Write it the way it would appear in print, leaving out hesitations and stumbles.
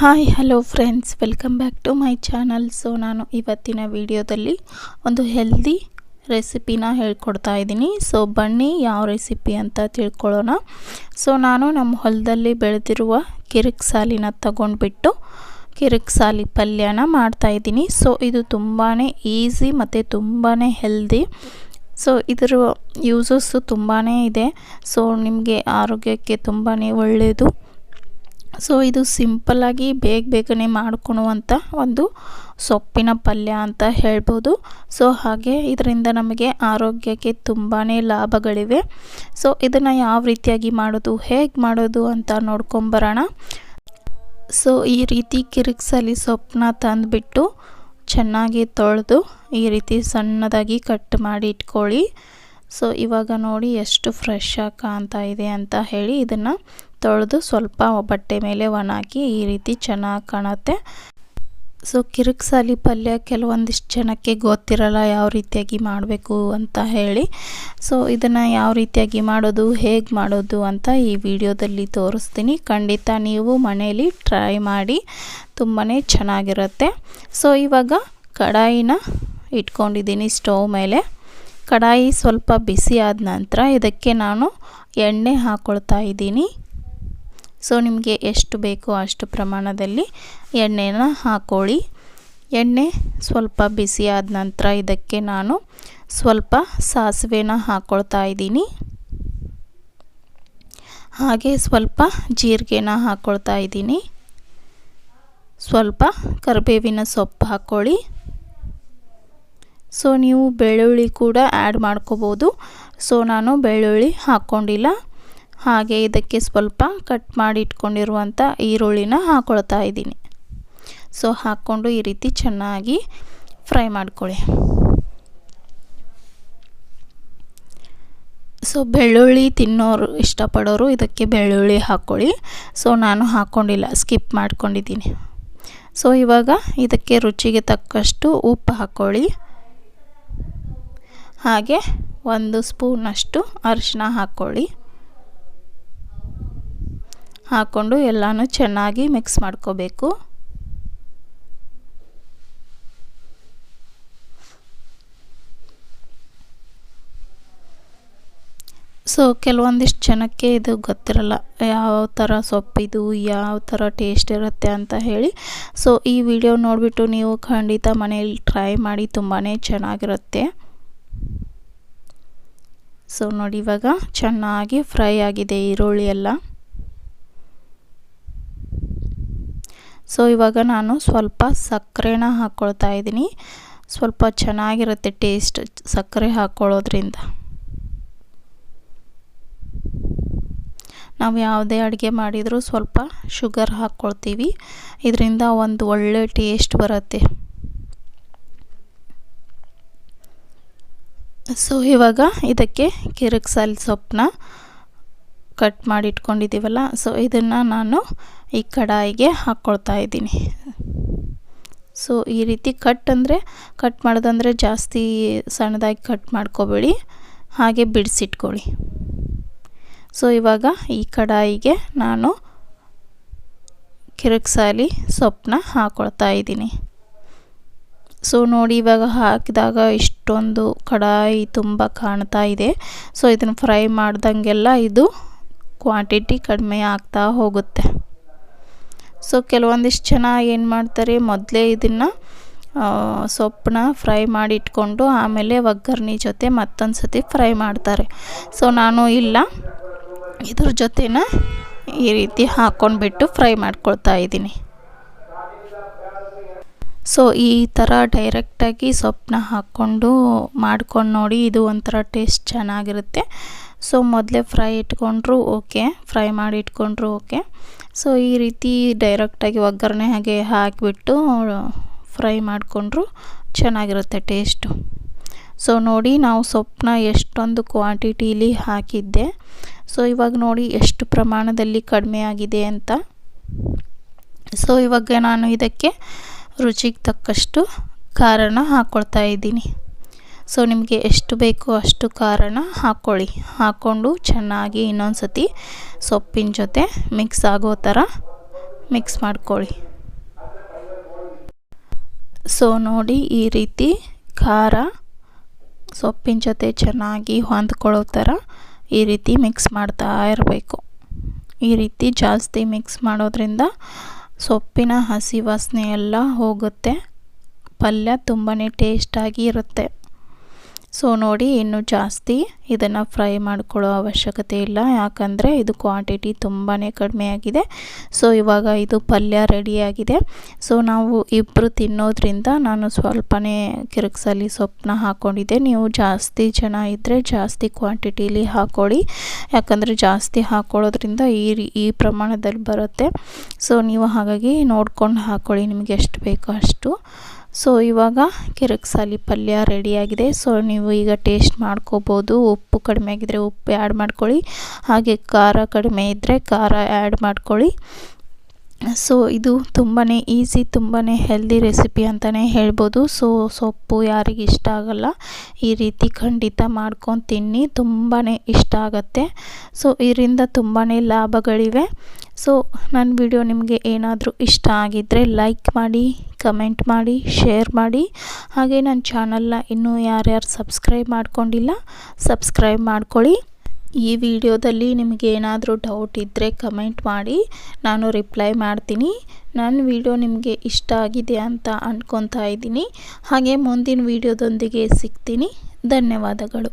Hi hello friends, welcome back to my channel. So ನಾನು ಇವತ್ತಿನ ವಿಡಿಯೋದಲ್ಲಿ ಒಂದು ಹೆಲ್ದಿ ರೆಸಿಪಿನ ಹೇಳ್ಕೊಡ್ತಾ ಇದ್ದೀನಿ. ಸೊ ಬನ್ನಿ ಯಾವ ರೆಸಿಪಿ ಅಂತ ತಿಳ್ಕೊಳ್ಳೋಣ. ಸೊ ನಾನು ನಮ್ಮ ಹೊಲದಲ್ಲಿ ಬೆಳೆದಿರುವ ಕಿರಿಕ್ಸಾಲಿನ ತಗೊಂಡ್ಬಿಟ್ಟು ಕಿರಿಕ್ಸಾಲಿ ಪಲ್ಯನ ಮಾಡ್ತಾಯಿದ್ದೀನಿ. ಸೊ ಇದು ತುಂಬಾ ಈಸಿ ಮತ್ತು ತುಂಬಾ ಹೆಲ್ದಿ. ಸೊ ಇದರ ಯೂಸಸ್ಸು ತುಂಬಾ ಇದೆ. ಸೊ ನಿಮಗೆ ಆರೋಗ್ಯಕ್ಕೆ ತುಂಬಾ ಒಳ್ಳೆಯದು. ಸೊ ಇದು ಸಿಂಪಲ್ಲಾಗಿ ಬೇಗನೆ ಮಾಡ್ಕೊಳ್ಳುವಂಥ ಒಂದು ಸೊಪ್ಪಿನ ಪಲ್ಯ ಅಂತ ಹೇಳ್ಬೋದು. ಸೊ ಹಾಗೆ ಇದರಿಂದ ನಮಗೆ ಆರೋಗ್ಯಕ್ಕೆ ತುಂಬಾ ಲಾಭಗಳಿವೆ. ಸೊ ಇದನ್ನು ಯಾವ ರೀತಿಯಾಗಿ ಮಾಡೋದು, ಹೇಗೆ ಮಾಡೋದು ಅಂತ ನೋಡ್ಕೊಂಬರೋಣ. ಸೊ ಈ ರೀತಿ ಕಿರಿಕ್ಸಾಲಿ ಸೊಪ್ಪನ್ನ ತಂದುಬಿಟ್ಟು ಚೆನ್ನಾಗಿ ತೊಳೆದು ಈ ರೀತಿ ಸಣ್ಣದಾಗಿ ಕಟ್ ಮಾಡಿ ಇಟ್ಕೊಳ್ಳಿ. ಸೊ ಇವಾಗ ನೋಡಿ ಎಷ್ಟು ಫ್ರೆಶ್ ಆಗಿ ಕಾಣ್ತಾ ಇದೆ ಅಂತ ಹೇಳಿ ಇದನ್ನು ತೊಳೆದು ಸ್ವಲ್ಪ ಬಟ್ಟೆ ಮೇಲೆ ಒಣಾಕಿ ಈ ರೀತಿ ಚೆನ್ನಾಗಿ ಕಾಣುತ್ತೆ. ಸೊ ಕಿರಿಕ್ಸಾಲಿ ಪಲ್ಯ ಕೆಲವೊಂದಿಷ್ಟು ಜನಕ್ಕೆ ಗೊತ್ತಿರಲ್ಲ ಯಾವ ರೀತಿಯಾಗಿ ಮಾಡಬೇಕು ಅಂತ ಹೇಳಿ. ಸೊ ಇದನ್ನು ಯಾವ ರೀತಿಯಾಗಿ ಮಾಡೋದು, ಹೇಗೆ ಮಾಡೋದು ಅಂತ ಈ ವಿಡಿಯೋದಲ್ಲಿ ತೋರಿಸ್ತೀನಿ. ಖಂಡಿತ ನೀವು ಮನೆಯಲ್ಲಿ ಟ್ರೈ ಮಾಡಿ, ತುಂಬಾ ಚೆನ್ನಾಗಿರುತ್ತೆ. ಸೊ ಇವಾಗ ಕಡಾಯಿನ ಇಟ್ಕೊಂಡಿದ್ದೀನಿ ಸ್ಟವ್ ಮೇಲೆ. ಕಡಾಯಿ ಸ್ವಲ್ಪ ಬಿಸಿ ಆದ ನಂತರ ಇದಕ್ಕೆ ನಾನು ಎಣ್ಣೆ ಹಾಕ್ಕೊಳ್ತಾ ಇದ್ದೀನಿ. ಸೊ ನಿಮಗೆ ಎಷ್ಟು ಬೇಕೋ ಅಷ್ಟು ಪ್ರಮಾಣದಲ್ಲಿ ಎಣ್ಣೆನ ಹಾಕ್ಕೊಳ್ಳಿ. ಎಣ್ಣೆ ಸ್ವಲ್ಪ ಬಿಸಿ ಆದ ನಂತರ ಇದಕ್ಕೆ ನಾನು ಸ್ವಲ್ಪ ಸಾಸಿವೆನ ಹಾಕ್ಕೊಳ್ತಾ ಇದ್ದೀನಿ. ಹಾಗೆ ಸ್ವಲ್ಪ ಜೀರಿಗೆನ ಹಾಕ್ಕೊಳ್ತಾ ಇದ್ದೀನಿ. ಸ್ವಲ್ಪ ಕರಿಬೇವಿನ ಸೊಪ್ಪು ಹಾಕ್ಕೊಳ್ಳಿ. ಸೊ ನೀವು ಬೆಳ್ಳುಳ್ಳಿ ಕೂಡ ಆ್ಯಡ್ ಮಾಡ್ಕೋಬೋದು. ಸೊ ನಾನು ಬೆಳ್ಳುಳ್ಳಿ ಹಾಕ್ಕೊಂಡಿಲ್ಲ. ಹಾಗೆ ಇದಕ್ಕೆ ಸ್ವಲ್ಪ ಕಟ್ ಮಾಡಿ ಇಟ್ಕೊಂಡಿರುವಂಥ ಈರುಳ್ಳಿನ ಹಾಕ್ಕೊಳ್ತಾ ಇದ್ದೀನಿ. ಸೊ ಹಾಕ್ಕೊಂಡು ಈ ರೀತಿ ಚೆನ್ನಾಗಿ ಫ್ರೈ ಮಾಡ್ಕೊಳ್ಳಿ. ಸೊ ಬೆಳ್ಳುಳ್ಳಿ ತಿನ್ನೋರು, ಇಷ್ಟಪಡೋರು ಇದಕ್ಕೆ ಬೆಳ್ಳುಳ್ಳಿ ಹಾಕ್ಕೊಳ್ಳಿ. ಸೊ ನಾನು ಹಾಕ್ಕೊಂಡಿಲ್ಲ, ಸ್ಕಿಪ್ ಮಾಡ್ಕೊಂಡಿದ್ದೀನಿ. ಸೊ ಇವಾಗ ಇದಕ್ಕೆ ರುಚಿಗೆ ತಕ್ಕಷ್ಟು ಉಪ್ಪು ಹಾಕ್ಕೊಳ್ಳಿ. ಹಾಗೆ 1 ಸ್ಪೂನಷ್ಟು ಅರಿಶಿನ ಹಾಕ್ಕೊಳ್ಳಿ. ಹಾಕ್ಕೊಂಡು ಎಲ್ಲನೂ ಚೆನ್ನಾಗಿ ಮಿಕ್ಸ್ ಮಾಡ್ಕೋಬೇಕು. ಸೊ ಕೆಲವೊಂದಿಷ್ಟು ಜನಕ್ಕೆ ಇದು ಗೊತ್ತಿರಲ್ಲ, ಯಾವ ಥರ ಸೊಪ್ಪಿದು, ಯಾವ ಥರ ಟೇಸ್ಟ್ ಇರುತ್ತೆ ಅಂತ ಹೇಳಿ. ಸೊ ಈ ವಿಡಿಯೋ ನೋಡಿಬಿಟ್ಟು ನೀವು ಖಂಡಿತ ಮನೆಯಲ್ಲಿ ಟ್ರೈ ಮಾಡಿ, ತುಂಬಾ ಚೆನ್ನಾಗಿರುತ್ತೆ. ಸೊ ನೋಡಿ ಇವಾಗ ಚೆನ್ನಾಗಿ ಫ್ರೈ ಆಗಿದೆ ಈರುಳ್ಳಿ ಎಲ್ಲ. ಸೊ ಇವಾಗ ನಾನು ಸ್ವಲ್ಪ ಸಕ್ಕರೆನ ಹಾಕ್ಕೊಳ್ತಾ ಇದ್ದೀನಿ. ಸ್ವಲ್ಪ ಚೆನ್ನಾಗಿರುತ್ತೆ ಟೇಸ್ಟ್ ಸಕ್ಕರೆ ಹಾಕ್ಕೊಳ್ಳೋದ್ರಿಂದ. ನಾವು ಯಾವುದೇ ಅಡುಗೆ ಮಾಡಿದರೂ ಸ್ವಲ್ಪ ಶುಗರ್ ಹಾಕ್ಕೊಳ್ತೀವಿ. ಇದರಿಂದ ಒಂದು ಒಳ್ಳೆ ಟೇಸ್ಟ್ ಬರುತ್ತೆ. ಸೊ ಇವಾಗ ಇದಕ್ಕೆ ಕಿರಿಕ್ಸಾಲಿ ಸೊಪ್ಪನ್ನ ಕಟ್ ಮಾಡಿ ಇಟ್ಕೊಂಡಿದ್ದೀವಲ್ಲ, ಸೊ ಇದನ್ನು ನಾನು ಈ ಕಡಾಯಿಗೆ ಹಾಕ್ಕೊಳ್ತಾ ಇದ್ದೀನಿ. ಸೊ ಈ ರೀತಿ ಕಟ್ ಮಾಡೋದಂದರೆ ಜಾಸ್ತಿ ಸಣ್ಣದಾಗಿ ಕಟ್ ಮಾಡ್ಕೋಬೇಡಿ, ಹಾಗೆ ಬಿಡಿಸಿಟ್ಕೊಳ್ಳಿ. ಸೊ ಇವಾಗ ಈ ಕಡಾಯಿಗೆ ನಾನು ಕಿರಿಕ್ಸಾಲಿ ಸೊಪ್ಪನ್ನ ಹಾಕ್ಕೊಳ್ತಾ ಇದ್ದೀನಿ. ಸೊ ನೋಡಿ ಇವಾಗ ಹಾಕಿದಾಗ ಇಷ್ಟೊಂದು ಕಡಾಯಿ ತುಂಬ ಕಾಣ್ತಾ ಇದೆ. ಸೊ ಇದನ್ನು ಫ್ರೈ ಮಾಡ್ದಂಗೆಲ್ಲ ಇದು ಕ್ವಾಂಟಿಟಿ ಕಡಿಮೆ ಆಗ್ತಾ ಹೋಗುತ್ತೆ. ಸೊ ಕೆಲವೊಂದಿಷ್ಟು ಜನ ಏನು ಮಾಡ್ತಾರೆ, ಮೊದಲೇ ಇದನ್ನು ಸೊಪ್ಪನ್ನ ಫ್ರೈ ಮಾಡಿ ಇಟ್ಕೊಂಡು ಆಮೇಲೆ ಒಗ್ಗರಣೆ ಜೊತೆ ಮತ್ತೊಂದು ಸತಿ ಫ್ರೈ ಮಾಡ್ತಾರೆ. ಸೊ ನಾನು ಇಲ್ಲ, ಇದ್ರ ಜೊತೆನ ಈ ರೀತಿ ಹಾಕ್ಕೊಂಡ್ಬಿಟ್ಟು ಫ್ರೈ ಮಾಡ್ಕೊಳ್ತಾ ಇದ್ದೀನಿ. ಸೊ ಈ ಥರ ಡೈರೆಕ್ಟಾಗಿ ಸೊಪ್ಪನ್ನ ಹಾಕ್ಕೊಂಡು ಮಾಡ್ಕೊಂಡು ನೋಡಿ, ಇದು ಒಂಥರ ಟೇಸ್ಟ್ ಚೆನ್ನಾಗಿರುತ್ತೆ. ಸೊ ಮೊದಲೇ ಫ್ರೈ ಮಾಡಿ ಇಟ್ಕೊಂಡ್ರು ಓಕೆ. ಸೊ ಈ ರೀತಿ ಡೈರೆಕ್ಟಾಗಿ ಒಗ್ಗರಣೆ ಹಾಗೆ ಹಾಕಿಬಿಟ್ಟು ಫ್ರೈ ಮಾಡಿಕೊಂಡ್ರು ಚೆನ್ನಾಗಿರುತ್ತೆ ಟೇಸ್ಟು. ಸೊ ನೋಡಿ ನಾವು ಸೊಪ್ಪನ್ನ ಎಷ್ಟೊಂದು ಕ್ವಾಂಟಿಟೀಲಿ ಹಾಕಿದ್ದೆ. ಸೊ ಇವಾಗ ನೋಡಿ ಎಷ್ಟು ಪ್ರಮಾಣದಲ್ಲಿ ಕಡಿಮೆ ಆಗಿದೆ ಅಂತ. ಸೊ ಇವಾಗ ನಾನು ಇದಕ್ಕೆ ರುಚಿಗೆ ತಕ್ಕಷ್ಟು ಖಾರನ ಹಾಕ್ಕೊಳ್ತಾ ಇದ್ದೀನಿ. ಸೊ ನಿಮಗೆ ಎಷ್ಟು ಬೇಕೋ ಅಷ್ಟು ಖಾರನ ಹಾಕ್ಕೊಳ್ಳಿ. ಹಾಕ್ಕೊಂಡು ಚೆನ್ನಾಗಿ ಇನ್ನೊಂದು ಸತಿ ಸೊಪ್ಪಿನ ಜೊತೆ ಮಿಕ್ಸ್ ಆಗೋ ಥರ ಮಿಕ್ಸ್ ಮಾಡ್ಕೊಳ್ಳಿ. ಸೊ ನೋಡಿ ಈ ರೀತಿ ಖಾರ ಸೊಪ್ಪಿನ ಜೊತೆ ಚೆನ್ನಾಗಿ ಹೊಂದ್ಕೊಳ್ಳೋ ಥರ ಈ ರೀತಿ ಮಿಕ್ಸ್ ಮಾಡ್ತಾ ಇರಬೇಕು. ಈ ರೀತಿ ಜಾಸ್ತಿ ಮಿಕ್ಸ್ ಮಾಡೋದ್ರಿಂದ ಸೊಪ್ಪಿನ ಹಸಿ ವಾಸನೆ ಎಲ್ಲ ಹೋಗುತ್ತೆ, ಪಲ್ಯ ತುಂಬಾ ಟೇಸ್ಟಾಗಿ ಇರುತ್ತೆ. ಸೊ ನೋಡಿ ಇನ್ನು ಜಾಸ್ತಿ ಇದನ್ನು ಫ್ರೈ ಮಾಡ್ಕೊಳ್ಳೋ ಅವಶ್ಯಕತೆ ಇಲ್ಲ, ಯಾಕಂದರೆ ಇದು ಕ್ವಾಂಟಿಟಿ ತುಂಬಾ ಕಡಿಮೆ ಆಗಿದೆ. ಸೊ ಇವಾಗ ಇದು ಪಲ್ಯ ರೆಡಿಯಾಗಿದೆ. ಸೊ ನಾವು ಇಬ್ಬರು ತಿನ್ನೋದ್ರಿಂದ ನಾನು ಸ್ವಲ್ಪನೇ ಕಿರಿಕ್ಸಲ್ಲಿ ಸೊಪ್ಪನ್ನ ಹಾಕ್ಕೊಂಡಿದ್ದೆ. ನೀವು ಜಾಸ್ತಿ ಜನ ಇದ್ದರೆ ಜಾಸ್ತಿ ಕ್ವಾಂಟಿಟಿಲಿ ಹಾಕ್ಕೊಳ್ಳಿ, ಯಾಕಂದರೆ ಜಾಸ್ತಿ ಹಾಕ್ಕೊಳ್ಳೋದ್ರಿಂದ ಈ ಪ್ರಮಾಣದಲ್ಲಿ ಬರುತ್ತೆ. ಸೊ ನೀವು ಹಾಗಾಗಿ ನೋಡ್ಕೊಂಡು ಹಾಕ್ಕೊಳ್ಳಿ ನಿಮಗೆ ಎಷ್ಟು ಬೇಕೋ ಅಷ್ಟು. ಸೊ ಇವಾಗ ಕಿರಿಕ್ಸಾಲಿ ಪಲ್ಯ ರೆಡಿಯಾಗಿದೆ. ಸೊ ನೀವು ಈಗ ಟೇಸ್ಟ್ ಮಾಡ್ಕೋಬೋದು. ಉಪ್ಪು ಕಡಿಮೆ ಆಗಿದ್ದರೆ ಉಪ್ಪು ಆ್ಯಡ್ ಮಾಡ್ಕೊಳ್ಳಿ, ಹಾಗೆ ಖಾರ ಕಡಿಮೆ ಇದ್ದರೆ ಖಾರ ಆ್ಯಡ್ ಮಾಡ್ಕೊಳ್ಳಿ. ಸೊ ಇದು ತುಂಬಾ ಈಸಿ, ತುಂಬಾ ಹೆಲ್ದಿ ರೆಸಿಪಿ ಅಂತಲೇ ಹೇಳ್ಬೋದು. ಸೊ ಸೊಪ್ಪು ಯಾರಿಗೆ ಇಷ್ಟ ಆಗಲ್ಲ, ಈ ರೀತಿ ಖಂಡಿತ ಮಾಡ್ಕೊಂಡು ತಿನ್ನಿ, ತುಂಬಾ ಇಷ್ಟ ಆಗುತ್ತೆ. ಸೊ ಇದರಿಂದ ತುಂಬಾ ಲಾಭಗಳಿವೆ. ಸೊ ನನ್ನ ವಿಡಿಯೋ ನಿಮಗೆ ಏನಾದರೂ ಇಷ್ಟ ಆಗಿದ್ದರೆ ಲೈಕ್ ಮಾಡಿ, ಕಮೆಂಟ್ ಮಾಡಿ, ಶೇರ್ ಮಾಡಿ. ಹಾಗೆ ನನ್ನ ಚಾನಲ್ನ ಇನ್ನೂ ಯಾರ್ಯಾರು ಸಬ್ಸ್ಕ್ರೈಬ್ ಮಾಡ್ಕೊಂಡಿಲ್ಲ ಸಬ್ಸ್ಕ್ರೈಬ್ ಮಾಡ್ಕೊಳ್ಳಿ. ಈ ವಿಡಿಯೋದಲ್ಲಿ ನಿಮಗೆ ಏನಾದರೂ ಡೌಟ್ ಇದ್ದರೆ ಕಮೆಂಟ್ ಮಾಡಿ, ನಾನು ರಿಪ್ಲೈ ಮಾಡ್ತೀನಿ. ನನ್ನ ವಿಡಿಯೋ ನಿಮಗೆ ಇಷ್ಟ ಆಗಿದೆ ಅಂತ ಅಂದ್ಕೊತಾ ಇದ್ದೀನಿ. ಹಾಗೆ ಮುಂದಿನ ವಿಡಿಯೋದೊಂದಿಗೆ ಸಿಗ್ತೀನಿ. ಧನ್ಯವಾದಗಳು.